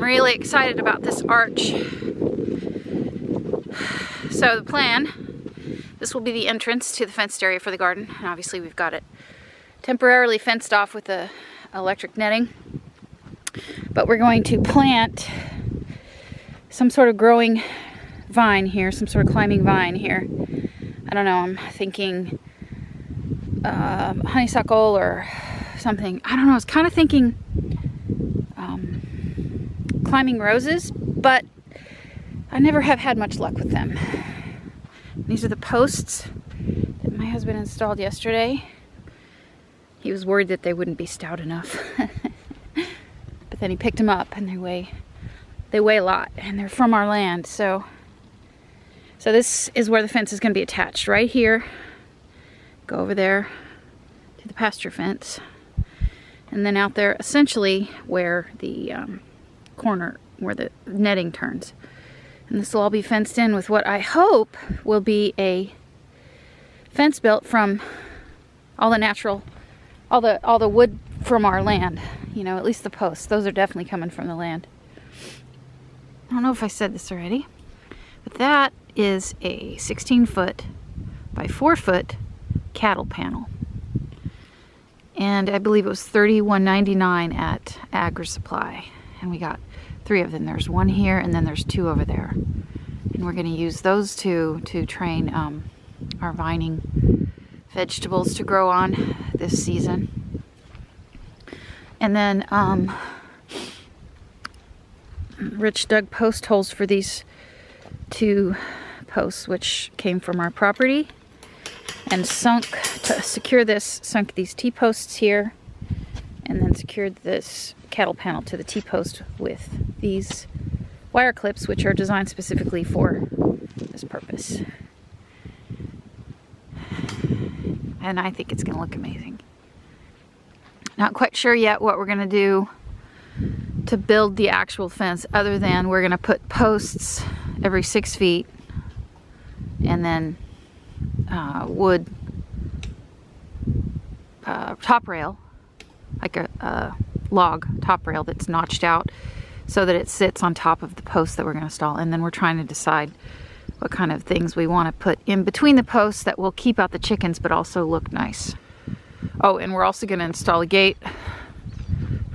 I'm really excited about this arch. So the plan, this will be the entrance to the fenced area for the garden. And obviously we've got it temporarily fenced off with the electric netting. But we're going to plant some sort of growing vine here, some sort of climbing vine here. I don't know, I'm thinking honeysuckle or something. I don't know, I was kind of thinking climbing roses, but I never have had much luck with them. These are the posts that my husband installed yesterday. He was worried that they wouldn't be stout enough. But then he picked them up and they weigh a lot and they're from our land. So this is where the fence is going to be attached, right here. Go over there to the pasture fence. And then out there essentially where the corner, where the netting turns. And this will all be fenced in with what I hope will be a fence built from all the natural, all the wood from our land. You know, at least the posts. Those are definitely coming from the land. I don't know if I said this already, but that is a 16-foot by 4-foot cattle panel. And I believe it was $31.99 at Agri Supply. And we got 3 of them. There's one here and then there's 2 over there. And we're going to use those 2 to train our vining vegetables to grow on this season. And then Rich dug post holes for these 2 posts, which came from our property, and sunk these T-posts here, and then secured this cattle panel to the T-post with these wire clips, which are designed specifically for this purpose. And I think it's going to look amazing. Not quite sure yet what we're going to do to build the actual fence, other than we're going to put posts every 6 feet and then wood top rail, like a log top rail that's notched out so that it sits on top of the posts that we're going to install. And then we're trying to decide what kind of things we want to put in between the posts that will keep out the chickens but also look nice. Oh, and we're also going to install a gate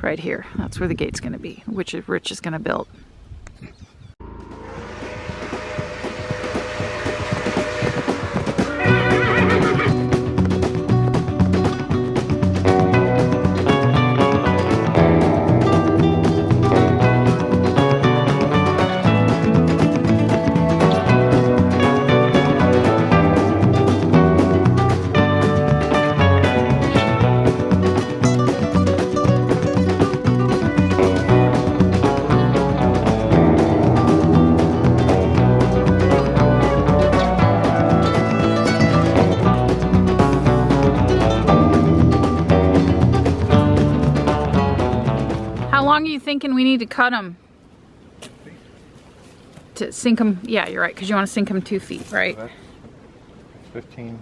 right here. That's where the gate's going to be, which Rich is going to build. How long are you thinking we need to cut them? To sink them? Yeah, you're right, because you want to sink them 2 feet, right? So that's 15.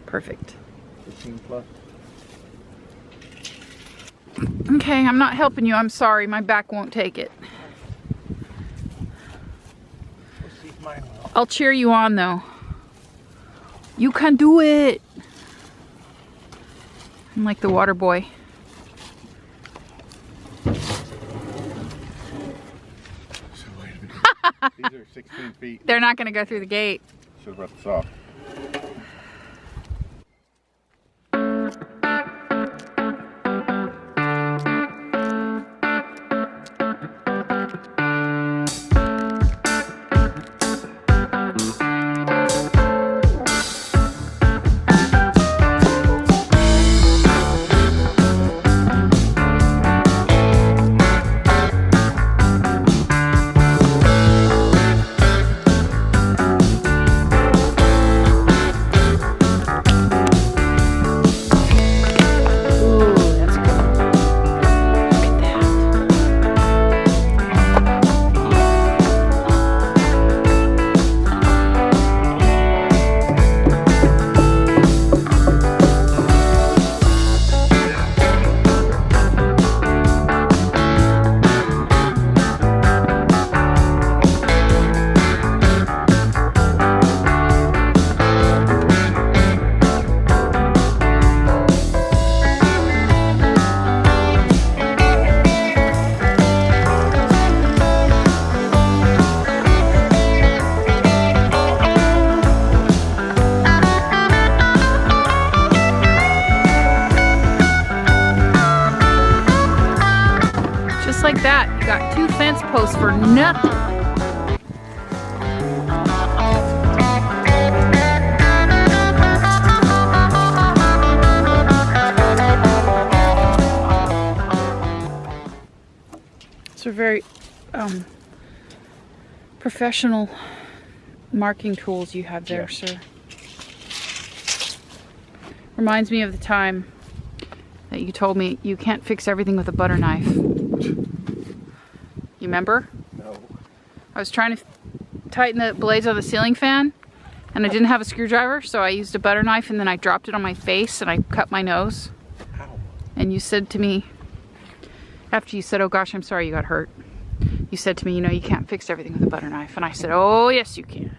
Perfect. 15 plus. Okay, I'm not helping you. I'm sorry. My back won't take it. We'll see if mine will. I'll cheer you on, though. You can do it. I'm like the water boy. These are 16 feet. They're not going to go through the gate. Should have brought this off. nothing. These are very professional marking tools you have there, sir. Reminds me of the time that you told me you can't fix everything with a butter knife. You remember? No. I was trying to tighten the blades on the ceiling fan and I didn't have a screwdriver, so I used a butter knife and then I dropped it on my face and I cut my nose. Ow. And you said to me, after you said, "Oh gosh, I'm sorry you got hurt," you said to me, "You know, you can't fix everything with a butter knife." And I said, "Oh yes you can."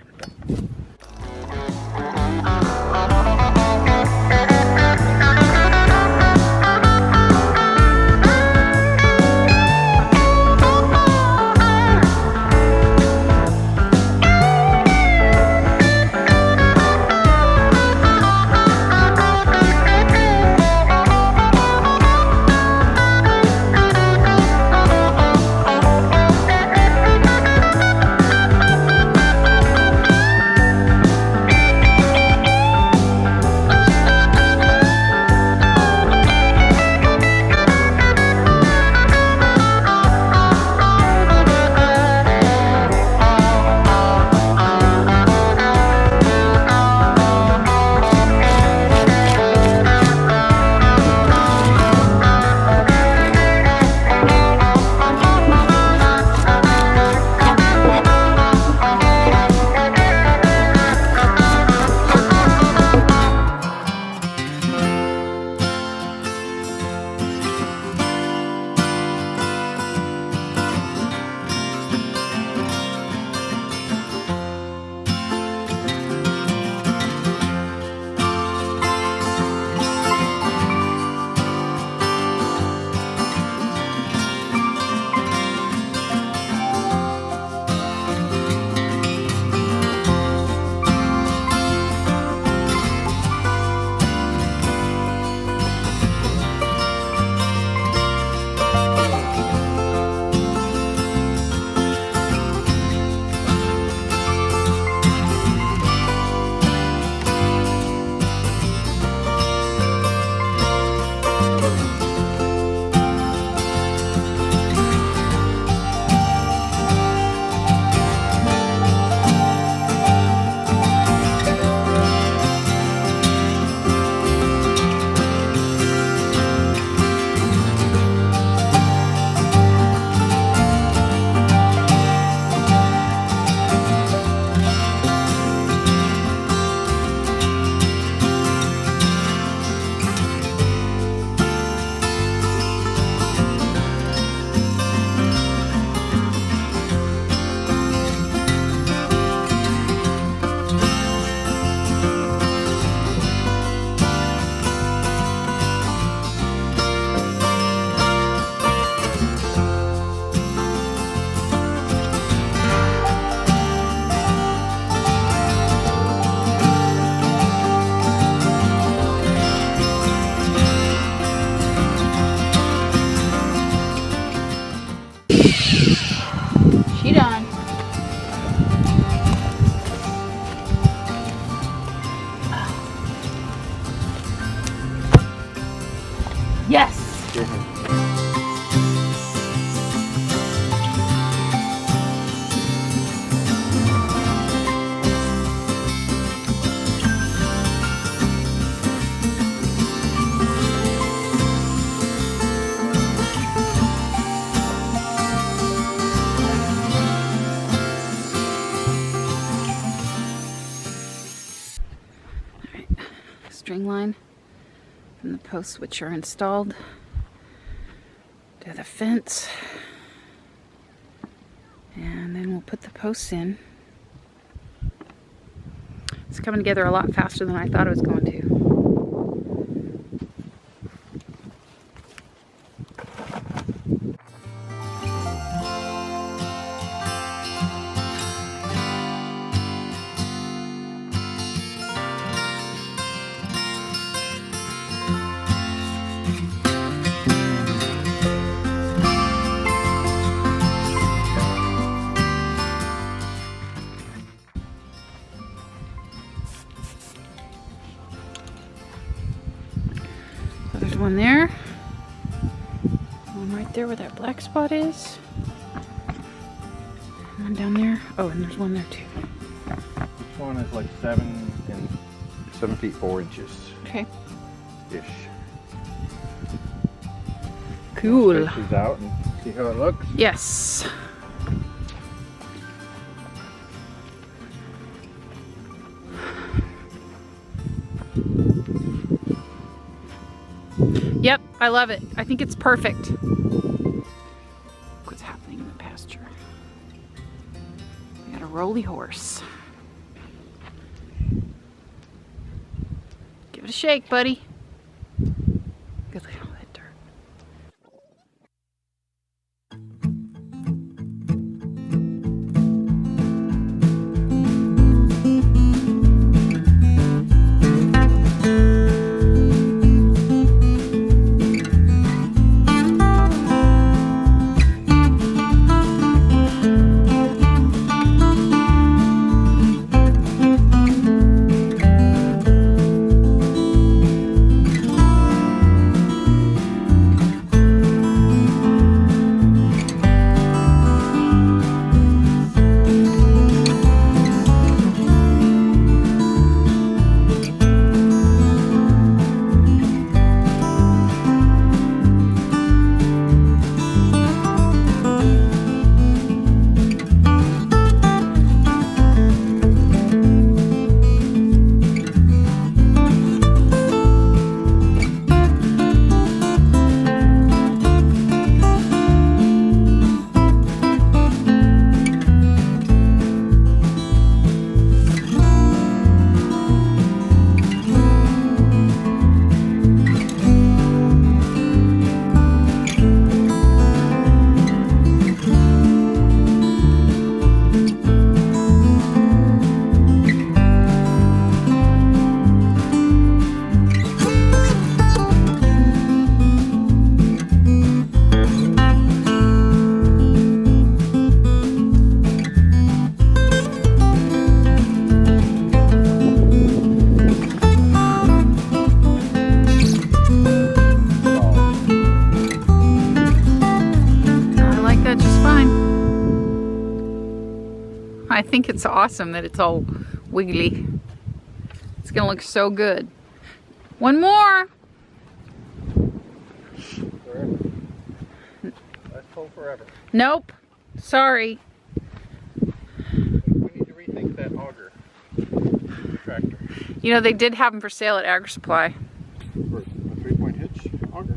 She done. Yes. String line from the posts which are installed to the fence, and then we'll put the posts in. It's coming together a lot faster than I thought it was going to. one there. One right there where that black spot is. One down there. Oh, and there's one there too. Each one is like 7 feet 4 inches Okay. ish. Cool. Take these out and see how it looks. Yes. Yep, I love it. I think it's perfect. Look what's happening in the pasture. We got a roly horse. Give it a shake, buddy. Good, look at all that dirt. I think it's awesome that it's all wiggly. It's gonna look so good. One more. Forever. That's full forever. Nope. Sorry. We need to rethink that auger. The tractor. You know, they did have them for sale at AgriSupply. For a 3-point hitch auger?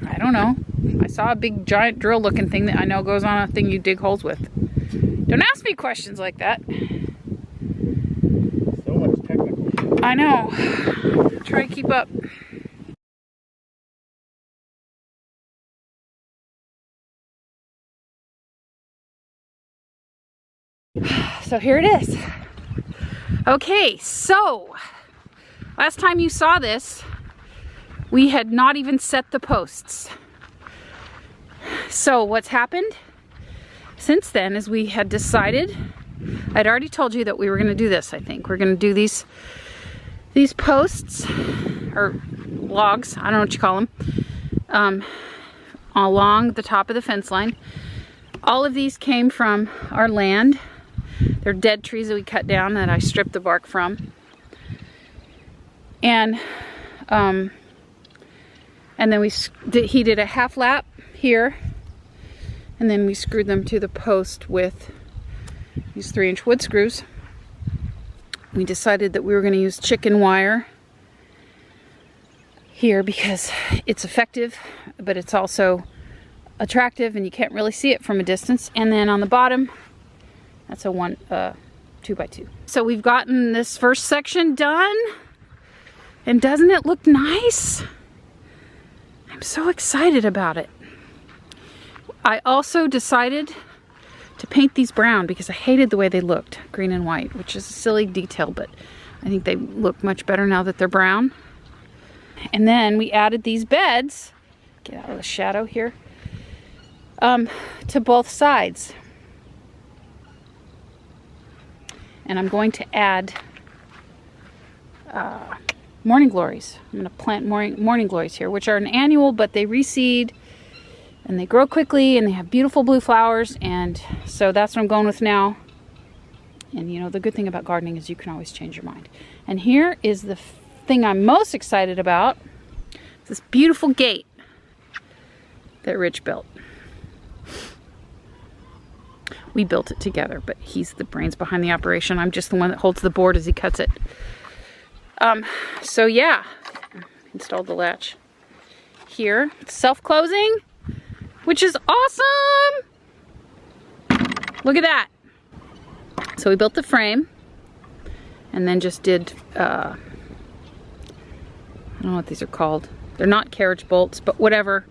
I don't know. I saw a big giant drill looking thing that I know goes on a thing you dig holes with. Don't ask me questions like that. So much technical. I know. Try to keep up. So here it is. Okay, so last time you saw this, we had not even set the posts. So what's happened since then is we had decided, I'd already told you that we were going to do this, I think. We're going to do these posts, or logs, I don't know what you call them, along the top of the fence line. All of these came from our land. They're dead trees that we cut down that I stripped the bark from. And then he did a half lap here, and then we screwed them to the post with these 3-inch wood screws. We decided that we were going to use chicken wire here because it's effective, but it's also attractive and you can't really see it from a distance. And then on the bottom, that's a 2x2. So we've gotten this first section done, and doesn't it look nice? I'm so excited about it. I also decided to paint these brown because I hated the way they looked, green and white, which is a silly detail, but I think they look much better now that they're brown. And then we added these beds, get out of the shadow here, to both sides. And I'm going to add morning glories. I'm going to plant morning glories here, which are an annual, but they reseed and they grow quickly and they have beautiful blue flowers. And so that's what I'm going with now. And you know, the good thing about gardening is you can always change your mind. And here is the thing I'm most excited about. This beautiful gate that Rich built. We built it together, but he's the brains behind the operation. I'm just the one that holds the board as he cuts it. So yeah, installed the latch here. It's self-closing, which is awesome. Look at that. So we built the frame and then just did, I don't know what these are called. They're not carriage bolts, but whatever.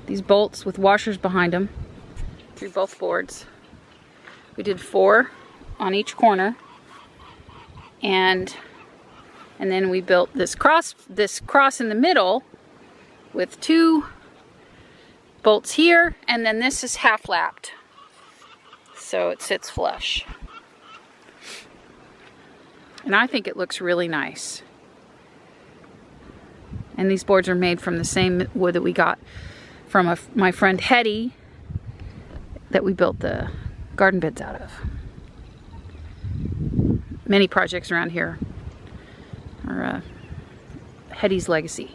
These bolts with washers behind them through both boards. We did 4 on each corner. And then we built this cross in the middle with 2 bolts here, and then this is half lapped. So it sits flush. And I think it looks really nice. And these boards are made from the same wood that we got from my friend Hetty that we built the garden beds out of. Many projects around here are Hetty's legacy.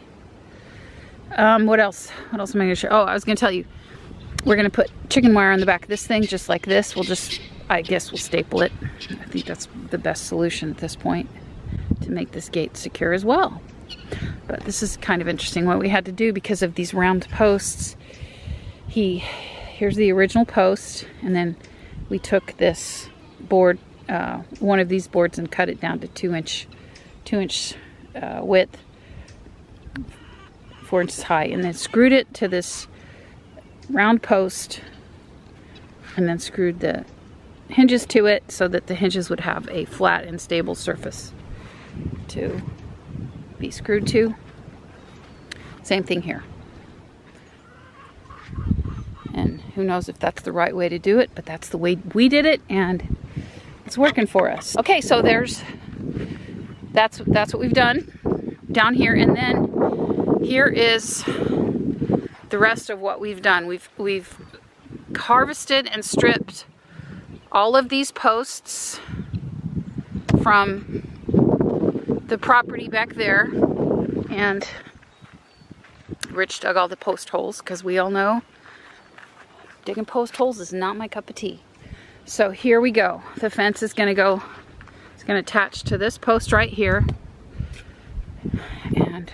What else? What else am I going to show? Oh, I was going to tell you. We're going to put chicken wire on the back of this thing just like this. I guess we'll staple it. I think that's the best solution at this point to make this gate secure as well. But this is kind of interesting what we had to do because of these round posts. Here's the original post, and then we took this board, one of these boards, and cut it down to 2-inch width, 4 inches high, and then screwed it to this round post, and then screwed the hinges to it so that the hinges would have a flat and stable surface to be screwed to. Same thing here. And who knows if that's the right way to do it, but that's the way we did it, and it's working for us. Okay, so that's what we've done down here, and then here is the rest of what we've done. We've harvested and stripped all of these posts from the property back there, and Rich dug all the post holes because we all know digging post holes is not my cup of tea. So here we go. The fence is going to attach to this post right here and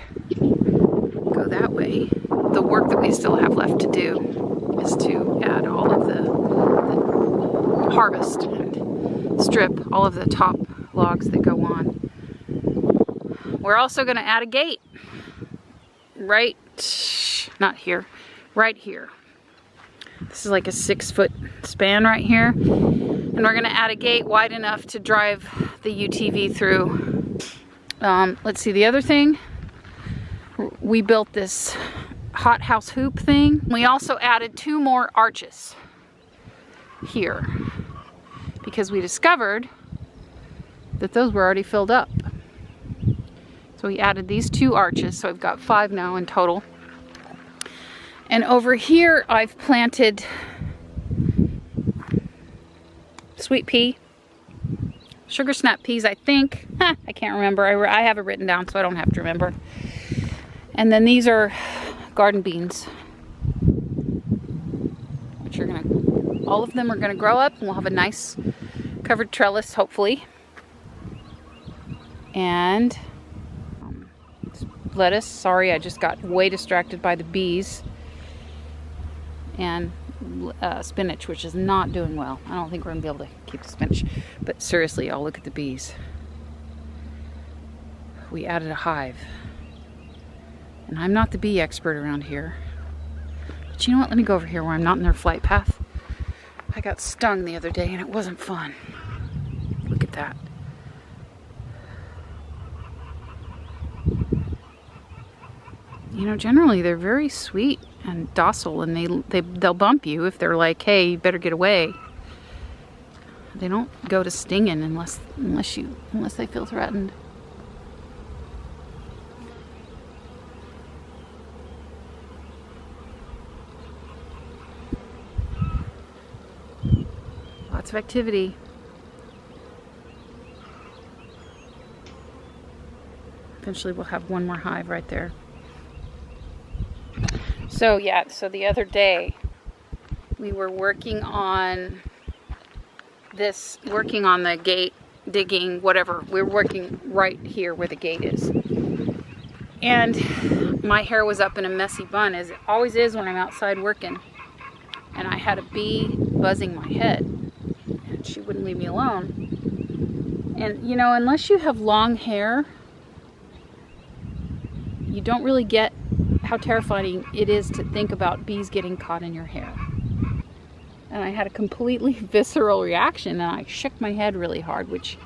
go that way. The work that we still have left to do is to add all of the harvest and strip all of the top logs that go on. We're also going to add a gate right here. This is like a 6-foot span right here. And we're going to add a gate wide enough to drive the UTV through. Let's see, the other thing, we built this hothouse hoop thing. We also added 2 more arches here because we discovered that those were already filled up. So we added these 2 arches, so I've got 5 now in total. And over here I've planted sweet pea, sugar snap peas, I think. I can't remember. I have it written down so I don't have to remember. And then these are garden beans, which are all of them are gonna grow up, and we'll have a nice covered trellis, hopefully. And lettuce. Sorry, I just got way distracted by the bees. And spinach, which is not doing well. I don't think we're gonna be able to keep the spinach. But seriously, y'all, look at the bees. We added a hive. And I'm not the bee expert around here. But you know what? Let me go over here where I'm not in their flight path. I got stung the other day and it wasn't fun. Look at that. You know, generally they're very sweet and docile, and they'll bump you if they're like, hey, you better get away. They don't go to stinging unless they feel threatened. Lots of activity. Eventually we'll have one more hive right there. So yeah, so the other day we were working on the gate, digging, whatever. We were working right here where the gate is. And my hair was up in a messy bun, as it always is when I'm outside working. And I had a bee buzzing my head, and she wouldn't leave me alone. And you know, unless you have long hair, you don't really get how terrifying it is to think about bees getting caught in your hair. And I had a completely visceral reaction, and I shook my head really hard, which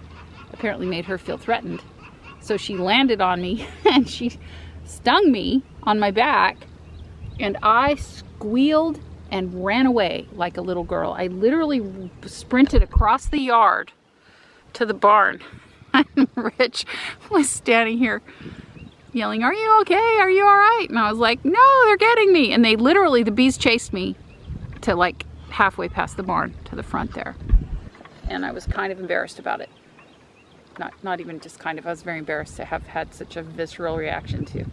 apparently made her feel threatened. So she landed on me and she stung me on my back, and I squealed and ran away like a little girl. I literally sprinted across the yard to the barn. And Rich was standing here yelling, "Are you okay? Are you all right?" And I was like, "No, they're getting me." And the bees chased me to like halfway past the barn to the front there. And I was kind of embarrassed about it. Not even just kind of, I was very embarrassed to have had such a visceral reaction to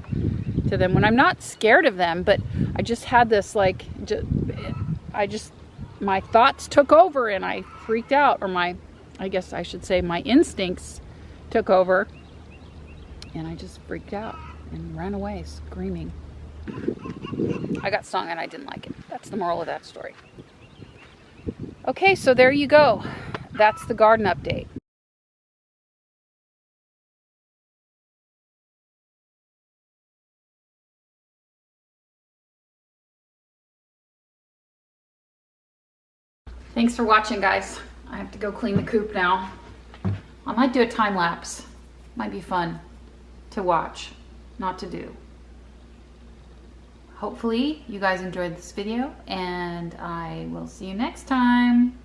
them when I'm not scared of them, but I just had this like, my thoughts took over and I freaked out, or I guess I should say my instincts took over, and I just freaked out and ran away screaming. I got stung and I didn't like it. That's the moral of that story. Okay, so there you go. That's the garden update. Thanks for watching, guys. I have to go clean the coop now. I might do a time lapse. Might be fun to watch, not to do. Hopefully you guys enjoyed this video, and I will see you next time.